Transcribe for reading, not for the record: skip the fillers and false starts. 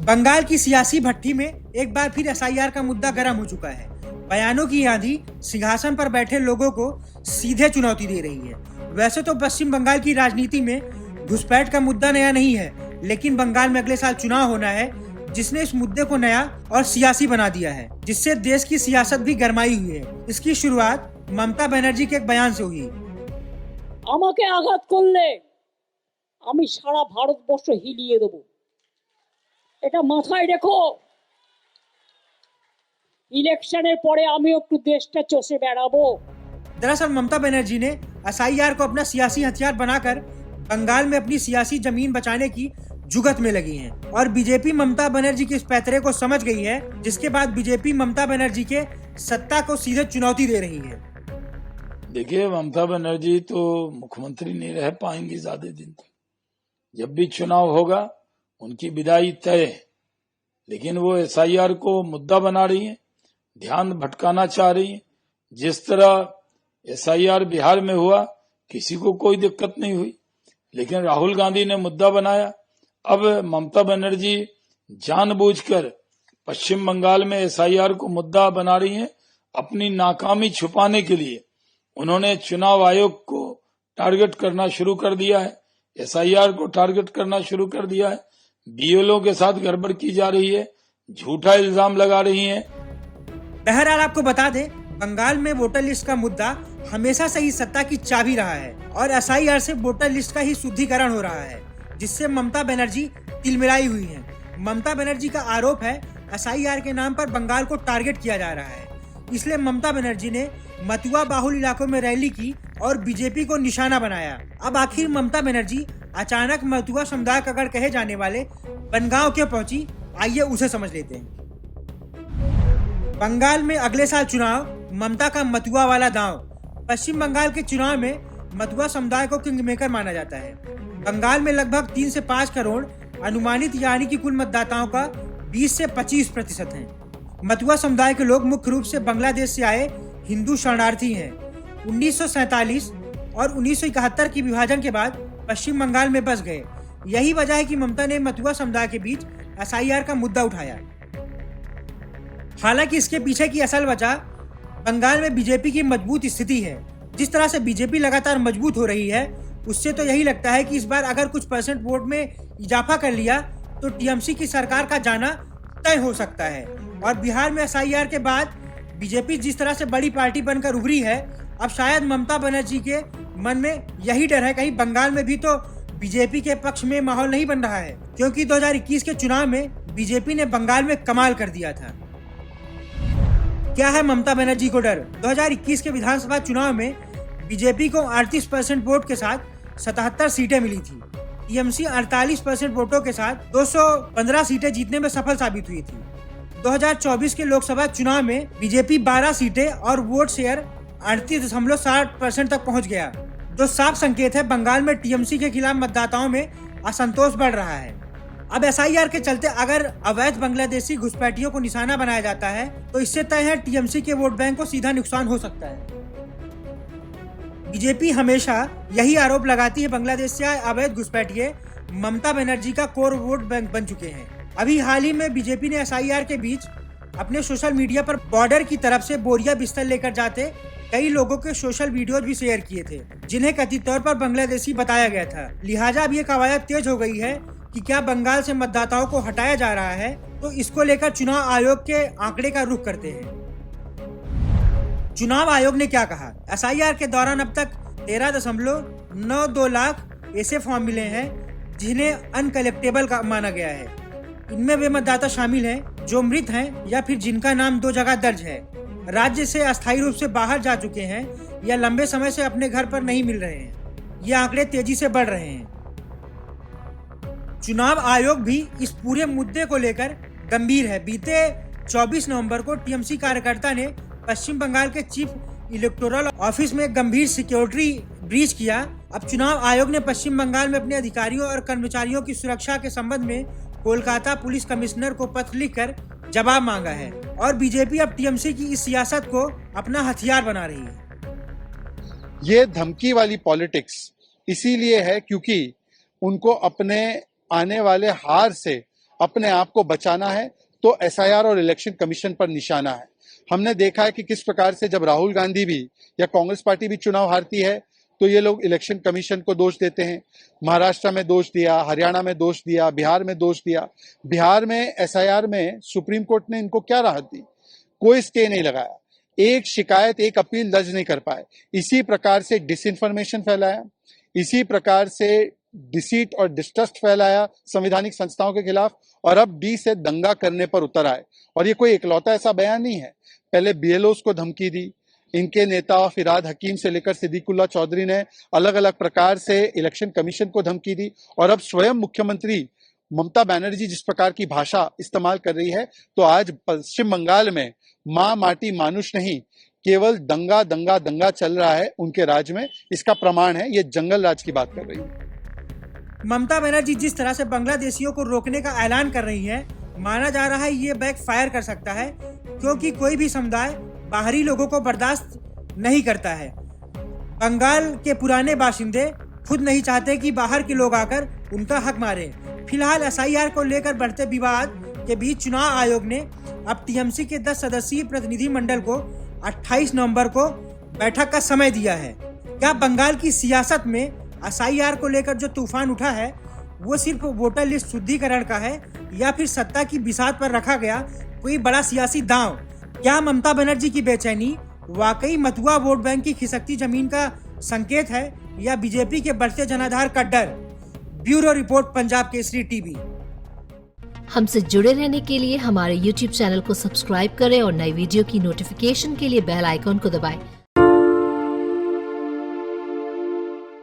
बंगाल की सियासी भट्टी में एक बार फिर एसआईआर का मुद्दा गर्म हो चुका है। बयानों की आंधी सिंहासन पर बैठे लोगों को सीधे चुनौती दे रही है। वैसे तो पश्चिम बंगाल की राजनीति में घुसपैठ का मुद्दा नया नहीं है, लेकिन बंगाल में अगले साल चुनाव होना है, जिसने इस मुद्दे को नया और सियासी बना दिया है, जिससे देश की सियासत भी गरमाई हुई है। इसकी शुरुआत ममता बनर्जी के एक बयान से हुई। আমাকে আঘাত করলে আমি সারা ভারতবর্ষ হিলিয়ে দেব, এটা মাথায় রেখো। ইলেকশনের পরে আমি একটু দেশটা চষে বেড়াবো। दरअसल ममता बनर्जी ने एसआईआर को अपना सियासी हथियार बनाकर बंगाल में अपनी सियासी जमीन बचाने की जुगत में लगी हैं और बीजेपी ममता बनर्जी के इस पैतरे को समझ गई है, जिसके बाद बीजेपी ममता बनर्जी के सत्ता को सीधे चुनौती दे रही है। देखिए, ममता बनर्जी तो मुख्यमंत्री नहीं रह पाएंगी ज्यादा दिन तक। जब भी चुनाव होगा उनकी विदाई तय है, लेकिन वो एसआईआर को मुद्दा बना रही है, ध्यान भटकाना चाह रही है। जिस तरह एसआईआर बिहार में हुआ किसी को कोई दिक्कत नहीं हुई, लेकिन राहुल गांधी ने मुद्दा बनाया। अब ममता बनर्जी जानबूझकर पश्चिम बंगाल में एसआईआर को मुद्दा बना रही है। अपनी नाकामी छुपाने के लिए उन्होंने चुनाव आयोग को टारगेट करना शुरू कर दिया है, एसआईआर को टारगेट करना शुरू कर दिया है। बीएलओ के साथ गड़बड़ की जा रही है, झूठा इल्जाम लगा रही हैं। बहरहाल आपको बता दें, बंगाल में वोटर लिस्ट का मुद्दा हमेशा से ही सत्ता की चाबी रहा है और एसआईआर से वोटर लिस्ट का ही शुद्धिकरण हो रहा है, जिससे ममता बनर्जी तिलमिलाई हुई हैं। ममता बनर्जी का आरोप है एसआईआर के नाम पर बंगाल को टारगेट किया जा रहा है। इसलिए ममता बनर्जी ने मथुआ बाहुल इलाकों में रैली की और बीजेपी को निशाना बनाया। अब आखिर ममता बनर्जी अचानक मथुआ समुदाय का गढ़ कहे जाने वाले बनगांव क्यों पहुंची, आइए उसे समझ लेते हैं। बंगाल में अगले साल चुनाव, ममता का मथुआ वाला दांव। पश्चिम बंगाल के चुनाव में मथुआ समुदाय को किंग मेकर माना जाता है। बंगाल में लगभग 3 से 5 करोड़ अनुमानित यानी कि कुल मतदाताओं का 20 से 25% है। मथुआ समुदाय के लोग मुख्य रूप से बांग्लादेश से आए हिंदू शरणार्थी हैं। 1947 और 1971 की विभाजन के बाद पश्चिम बंगाल में बस गए। यही वजह है कि ममता ने मथुआ समुदाय के बीच एसआईआर का मुद्दा उठाया। हालांकि इसके पीछे की असल वजह बंगाल में बीजेपी की मजबूत स्थिति है। जिस तरह से बीजेपी लगातार मजबूत हो रही है, उससे तो यही लगता है कि इस बार अगर कुछ परसेंट वोट में इजाफा कर लिया तो टीएमसी की सरकार का जाना तय हो सकता है। और बिहार में एसआईआर के बाद बीजेपी जिस तरह से बड़ी पार्टी बनकर उभरी है, अब शायद ममता बनर्जी के मन में यही डर है कहीं बंगाल में भी तो बीजेपी के पक्ष में माहौल नहीं बन रहा है, क्योंकि 2021 के चुनाव में बीजेपी ने बंगाल में कमाल कर दिया था। क्या है ममता बनर्जी को डर? 2021 के विधानसभा चुनाव में बीजेपी को 38% वोट के साथ 77 सीटें मिली थी। टीएमसी 48% वोटों के साथ 215 सीटें जीतने में सफल साबित हुई थी। 2024 के लोकसभा चुनाव में बीजेपी 12 सीटें और वोट शेयर 38.60% तक पहुंच गया, जो साफ संकेत है बंगाल में टीएमसी के खिलाफ मतदाताओं में असंतोष बढ़ रहा है। अब एसआईआर के चलते अगर अवैध बांग्लादेशी घुसपैठियों को निशाना बनाया जाता है तो इससे तय है टीएमसी के वोट बैंक को सीधा नुकसान हो सकता है। बीजेपी हमेशा यही आरोप लगाती है बांग्लादेश से आए अवैध घुसपैठिए ममता बनर्जी का कोर वोट बैंक बन चुके हैं। अभी हाल ही में बीजेपी ने एसआईआर के बीच अपने सोशल मीडिया पर बॉर्डर की तरफ से बोरिया बिस्तर लेकर जाते कई लोगों के सोशल वीडियोज भी शेयर किए थे, जिन्हें कथित तौर पर बांग्लादेशी बताया गया था। लिहाजा अब ये कवायद तेज हो गई है कि क्या बंगाल से मतदाताओं को हटाया जा रहा है, तो इसको लेकर चुनाव आयोग के आंकड़े का रुख करते हैं। चुनाव आयोग ने क्या कहा? एसआईआर के दौरान अब तक 13.92 लाख ऐसे फॉर्म मिले हैं जिन्हें अनकलेक्टेबल का माना गया है। इनमें वे मतदाता शामिल हैं जो मृत हैं या फिर जिनका नाम 2 जगह दर्ज है, राज्य से अस्थायी रूप से बाहर जा चुके हैं या लंबे समय से अपने घर पर नहीं मिल रहे हैं। ये आंकड़े तेजी से बढ़ रहे हैं। चुनाव आयोग भी इस पूरे मुद्दे को लेकर गंभीर है। बीते 24 नवंबर को टीएमसी कार्यकर्ता ने पश्चिम बंगाल के चीफ इलेक्टोरल ऑफिस में गंभीर सिक्योरिटी ब्रीच किया। अब चुनाव आयोग ने पश्चिम बंगाल में अपने अधिकारियों और कर्मचारियों की सुरक्षा के संबंध में कोलकाता पुलिस कमिश्नर को पत्र लिखकर जवाब मांगा है और बीजेपी अब टीएमसी की इस सियासत को अपना हथियार बना रही है। ये धमकी वाली पॉलिटिक्स इसीलिए है क्योंकि उनको अपने आने वाले हार से अपने आप को बचाना है, तो एसआईआर और इलेक्शन कमीशन पर निशाना है। हमने देखा है कि किस प्रकार से जब राहुल गांधी भी या कांग्रेस पार्टी भी चुनाव हारती है तो ये लोग इलेक्शन कमीशन को दोष देते हैं। महाराष्ट्र में दोष दिया, हरियाणा में दोष दिया, बिहार में दोष दिया। बिहार में एसआईआर में सुप्रीम कोर्ट ने इनको क्या राहत दी? कोई स्टे नहीं लगाया, एक शिकायत, एक अपील दर्ज नहीं कर पाए। इसी प्रकार से डिसइंफॉर्मेशन फैलाया, इसी प्रकार से डिसीट और डिस्ट्रस्ट फैलाया संवैधानिक संस्थाओं के खिलाफ, और अब डी से दंगा करने पर उतर आए। और ये कोई इकलौता ऐसा बयान नहीं है, पहले बीएलओस को धमकी दी, इनके नेता फिराद हकीम से लेकर सिद्दीकुल्ला चौधरी ने अलग अलग प्रकार से इलेक्शन कमीशन को धमकी दी, और अब स्वयं मुख्यमंत्री ममता बनर्जी जिस प्रकार की भाषा इस्तेमाल कर रही है, तो आज पश्चिम बंगाल में माँ माटी मानुष नहीं, केवल दंगा दंगा दंगा चल रहा है उनके राज्य में। इसका प्रमाण है, ये जंगल राज की बात कर रही है। ममता बनर्जी जिस तरह से बांग्लादेशियों को रोकने का ऐलान कर रही है, माना जा रहा है ये बैक फायर कर सकता है, क्योंकि कोई भी समुदाय बाहरी लोगों को बर्दाश्त नहीं करता है। बंगाल के पुराने बाशिंदे खुद नहीं चाहते कि बाहर के लोग आकर उनका हक मारे। फिलहाल एसआईआर को लेकर बढ़ते विवाद के बीच चुनाव आयोग ने अब टीएमसी के 10 सदस्यीय प्रतिनिधि मंडल को 28 नवंबर को बैठक का समय दिया है। क्या बंगाल की सियासत में एसआईआर को लेकर जो तूफान उठा है वो सिर्फ वोटर लिस्ट शुद्धिकरण का है, या फिर सत्ता की बिसात पर रखा गया कोई बड़ा सियासी दांव? क्या ममता बनर्जी की बेचैनी वाकई मथुआ वोट बैंक की खिसकती जमीन का संकेत है, या बीजेपी के बढ़ते जनाधार का डर? Bureau report, Punjab Kesari TV. हमसे जुड़े रहने के लिए हमारे YouTube चैनल को सब्सक्राइब करें और नई वीडियो की नोटिफिकेशन के लिए बेल आइकॉन को दबाएं।